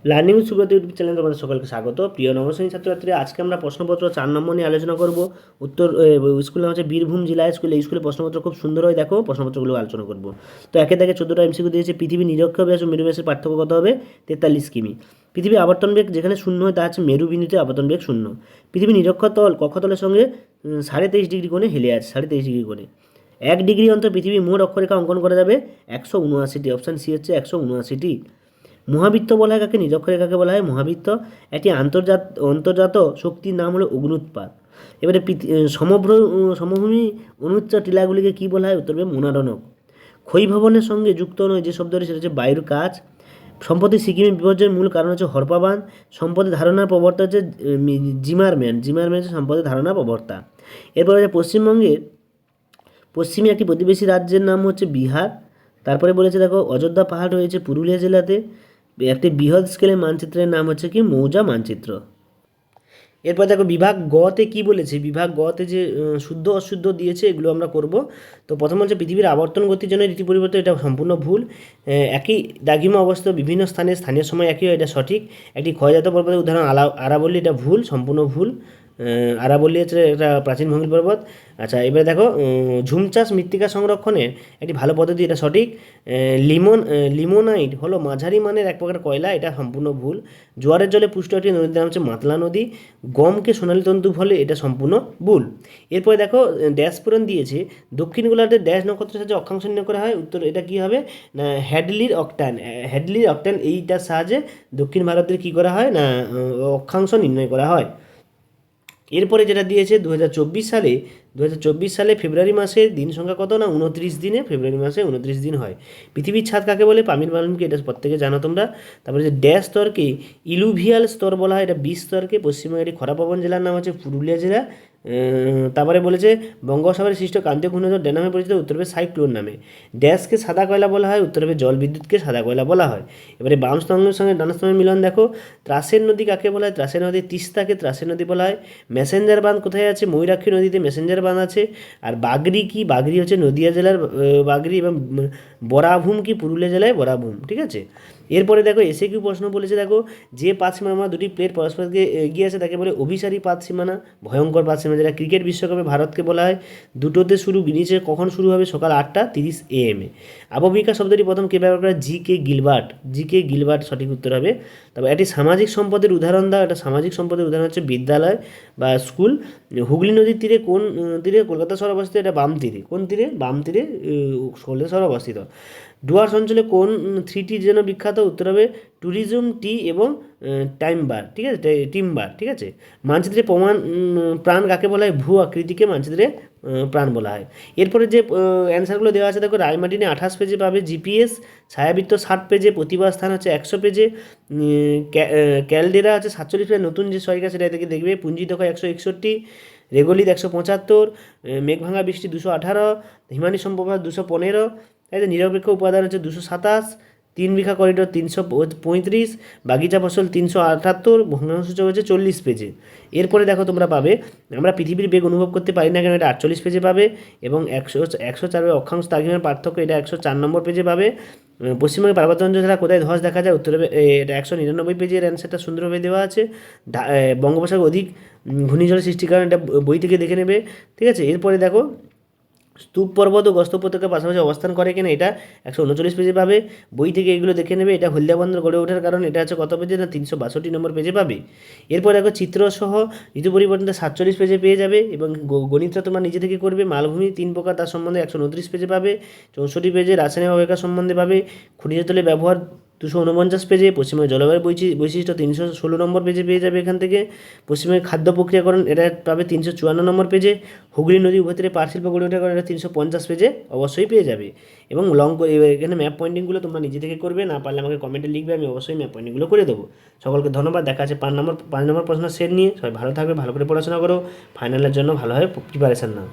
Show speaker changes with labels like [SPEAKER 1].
[SPEAKER 1] Learning Subrata YouTube চ্যানেলে তোমাদের সকলকে স্বাগত। প্রিয় নবম শ্রেণীর ছাত্রছাত্রীরা, আজকে আমরা প্রশ্নপত্র 4 নম্বর নিয়ে আলোচনা করব। উত্তর স্কুলে হচ্ছে বীরভূম জেলা স্কুলে। এই স্কুলে প্রশ্নপত্র খুব সুন্দর হয়, দেখো প্রশ্নপত্রগুলো আলোচনা করব। তো একে দেখে 14টা এমসিকিউ দিয়েছে। পৃথিবী নিরক্ষীয় ব্যাস ও মেরু ব্যাসের পার্থক্য কত হবে? 43 কিমি। পৃথিবীর আবর্তন বেগ যেখানে শূন্য হয় তা হচ্ছে মেরু বিন্দুতে আবর্তন বেগ শূন্য। পৃথিবী নিরক্ষীয় তল কক্ষতলের সঙ্গে 23.5 ডিগ্রি কোণে হেলে আছে, 23.5 ডিগ্রি কোণে। 1 ডিগ্রি অন্তর পৃথিবীর মোট অক্ষরেখা অঙ্কন করা যাবে 179টি। অপশান সি হচ্ছে 179টি। মহাবৃত্ত বলা হয় কাকে? নিরক্ষরেখাকে বলা হয় মহাবৃত্ত। একটি অন্তর্জাত শক্তির নাম হলো অগ্নুৎপাত। এবারে সমভূমি অনুচ্চ টিলাগুলিকে কী বলা হয়? উত্তর হবে মোনাডনক। ক্ষয়ীভবনের সঙ্গে যুক্ত নয় যে শব্দটি, সেটা হচ্ছে বায়ুর কাজ। সম্প্রতি সিকিমে বিপর্যয়ের মূল কারণ হচ্ছে হরপাবান। সম্পদের ধারণার প্রবর্তা হচ্ছে জিমারম্যান হচ্ছে সম্পদের ধারণার প্রবর্তা। এরপরে পশ্চিমবঙ্গের পশ্চিমে একটি প্রতিবেশী রাজ্যের নাম হচ্ছে বিহার। তারপরে বলেছে দেখো অযোধ্যা পাহাড় রয়েছে পুরুলিয়া জেলাতে। একটি বৃহৎ স্কেলের মানচিত্রের নাম হচ্ছে কি? মৌজা মানচিত্র। এরপর দেখো বিভাগ গতে কি বলেছে। বিভাগ গতে যে শুদ্ধ অশুদ্ধ দিয়েছে এগুলো আমরা করব। তো প্রথম হচ্ছে পৃথিবীর আবর্তন গতির জন্য ঋতু পরিবর্তন, এটা সম্পূর্ণ ভুল। একই দ্রাঘিমা অবস্থিত বিভিন্ন স্থানে স্থানীয় সময় একই হয়, এটা সঠিক। একটি ক্ষয়জাত পর্বতের উদাহরণ আরাবল্লী, এটা ভুল, সম্পূর্ণ ভুল। আরাবল্লী হচ্ছে একটা প্রাচীন ভঙ্গিল পর্বত। আচ্ছা, এবারে দেখো ঝুমচাষ মৃত্তিকা সংরক্ষণের একটি ভালো পদ্ধতি, এটা সঠিক। লিমোনাইট হলো মাঝারি মানের এক প্রকার কয়লা, এটা সম্পূর্ণ ভুল। জোয়ারের জলে পুষ্ট একটি নদীর নাম হচ্ছে মাতলা নদী। গমকে সোনালী তন্তু বলে, এটা সম্পূর্ণ ভুল। এরপরে দেখো ড্যাশ পূরণ দিয়েছে। দক্ষিণ গোলার্ধে ড্যাশ নক্ষত্রের সাহায্যে অক্ষাংশ নির্ণয় করা হয়। উত্তর এটা কী হবে? না হ্যাডলির অক্টান এইটার সাহায্যে দক্ষিণ ভারতের কী করা হয়? না অক্ষাংশ নির্ণয় করা হয়। এরপরে যেটা দিয়েছে 2024 সালে ফেব্রুয়ারি মাসের দিন সংখ্যা কত? না 29 দিনে, ফেব্রুয়ারি মাসে 29 দিন হয়। পৃথিবীর ছাদ কাকে বলে? পামির বালুনকে, এটা প্রত্যেকে জানো তোমরা। তারপরে যে ড্যাশ স্তরকে ইলুভিয়াল স্তর বলা হয়, এটা 20 স্তরকে। পশ্চিমবঙ্গের একটি খরা প্রবণ জেলার নাম হচ্ছে পুরুলিয়া জেলা। তারপরে বলেছে বঙ্গোপসাগরে সৃষ্ট ক্রান্তীয় ঘূর্ণিঝড় ড্যাশ নামে পরিচিত, উত্তর হবে সাইক্লোন নামে। ড্যাশকে সাদা কয়লা বলা হয়, উত্তর হবে জল বিদ্যুৎকে সাদা কয়লা বলা হয়। এবারে বাম স্তম্ভের সঙ্গে ডান স্তম্ভের মিলন দেখো। ত্রাসের নদী কাকে বলা হয়? ত্রাসের নদী তিস্তাকে ত্রাসের নদী বলা হয়। মেসেঞ্জার বাঁধ কোথায় আছে? ময়ূরাক্ষী নদীতে মেসেঞ্জার বাঁধ আছে। আর বাগরি কি? বাগরি হচ্ছে নদিয়া জেলার বাগরি, এবং বরাভূম কি? পুরুলিয়া জেলায় বরাভূম। ঠিক আছে। এরপরে দেখো এসে কি প্রশ্ন বলেছে, দেখো যে পাত সীমানা দুটি প্লেট পরস্পরকে এগিয়ে আছে তাকে বলে অভিসারী পাত সীমানা, ভয়ঙ্কর পাত সীমানা। যেটা ক্রিকেট বিশ্বকাপে ভারতকে বলা হয় দুটোতে শুরু, নিচে কখন শুরু হবে? সকাল 8:30 AM। আবহবিকা শব্দটি প্রথম কে ব্যবহার করে? জি.কে. গিলবার্ট সঠিক উত্তর হবে। তবে একটি সামাজিক সম্পদের উদাহরণ দাও। একটা সামাজিক সম্পদের উদাহরণ হচ্ছে বিদ্যালয় বা স্কুল। হুগলি নদীর তীরে কোন তীরে কলকাতা শহর অবস্থিত? এটা বাম তীরে। কোন তীরে? বাম তীরে কলকাতা শহর অবস্থিত। ডুয়ার্স অঞ্চলে কোন 3টির জন্য বিখ্যাত? উত্তর হবে ট্যুরিজম, টি এবং টিম্বার। ঠিক আছে, টিম্বার। ঠিক আছে। মানচিত্রে প্রাণ কাকে বলা হয়? ভূ আকৃতিকে মানচিত্রে প্রাণ বলা হয়। এরপরে যে অ্যান্সারগুলো দেওয়া আছে দেখো, রায়মার্টিনে 28 পেজে পাবে জিপিএস, ছায়াবৃত্ত 60 পেজে, প্রতিভা স্থান হচ্ছে 100 পেজে, ক্যালডেরা হচ্ছে 47 পেজে, নতুন যে সহায়িকা সেটা থেকে দেখবে, পুঞ্জিতক্ষয় 161, রেগলিত 175, মেঘভাঙা বৃষ্টি 218, হিমানি সম্প্রপাত 215, তাই তো নিরপেক্ষ উপাদান হচ্ছে 227, 3 বিঘা করিডোর 335, বাগিচা ফসল 378, ভগ্নাংশসূচক হচ্ছে 40 পেজে। এরপরে দেখো তোমরা পাবে আমরা পৃথিবীর বেগ অনুভব করতে পারি না কেন, এটা 48 পেজে পাবে। এবং 104 অক্ষাংশ দ্রাঘিমার পার্থক্য, এটা 104 নম্বর পেজে পাবে। পশ্চিমবঙ্গের পার্বত্যাঞ্চল ছাড়া কোথায় ধস দেখা যায়? উত্তর হবে এটা 199 পেজের অ্যান্সারটা সুন্দরভাবে দেওয়া আছে। বঙ্গোপসাগর অধিক ঘূর্ণিঝড়ের সৃষ্টির কারণ, এটা বই থেকে দেখে নেবে। ঠিক আছে। এরপরে দেখো স্তূপ পর্বত ও গস্ত উপত্যকার পাশাপাশি অবস্থান করে কিনা, এটা 139 পেজে পাবে। বই থেকে এগুলো দেখে নেবে। এটা হলদিয়া বন্দর গড়ে ওঠার কারণ, এটা হচ্ছে কত পেজে? না 362 নম্বর পেজে পাবে। এরপর দেখো চিত্রসহ ঋতু পরিবর্তনটা 47 পেজে পেয়ে যাবে। এবং গণিতটা তোমরা নিজে থেকে করবে। মালভূমি 3 প্রকার, তার সম্বন্ধে 129 পেজে পাবে। 64 পেজে রাসায়নিক অবক্ষয় সম্বন্ধে পাবে। খনিজ তেলের ব্যবহার 249 পেজে। পশ্চিমবঙ্গের জলবায়ু বৈশিষ্ট্য 316 নম্বর পেজে পেয়ে যাবে এখান থেকে। পশ্চিমবঙ্গের খাদ্য প্রক্রিয়াকরণ, এটা পাবে 354 নম্বর পেজে। হুগলি নদী উভয় তীরে পাট শিল্প গড়ে ওঠার কারণ, এটা 350 পেজে অবশ্যই পেয়ে যাবে। এবং এখানে ম্যাপ পয়েন্টিংগুলো তোমরা নিজে থেকে করবে, না পারলে আমাকে কমেন্টে লিখবে, আমি অবশ্যই ম্যাপ পয়েন্টিংগুলো করে দেবো। সকলকে ধন্যবাদ। দেখা আছে 5 নম্বর প্রশ্ন সেট নিয়ে। সবাই ভালো থাকবে, ভালো করে পড়াশোনা করো, ফাইনালের জন্য ভালোভাবে প্রিপারেশান নাও।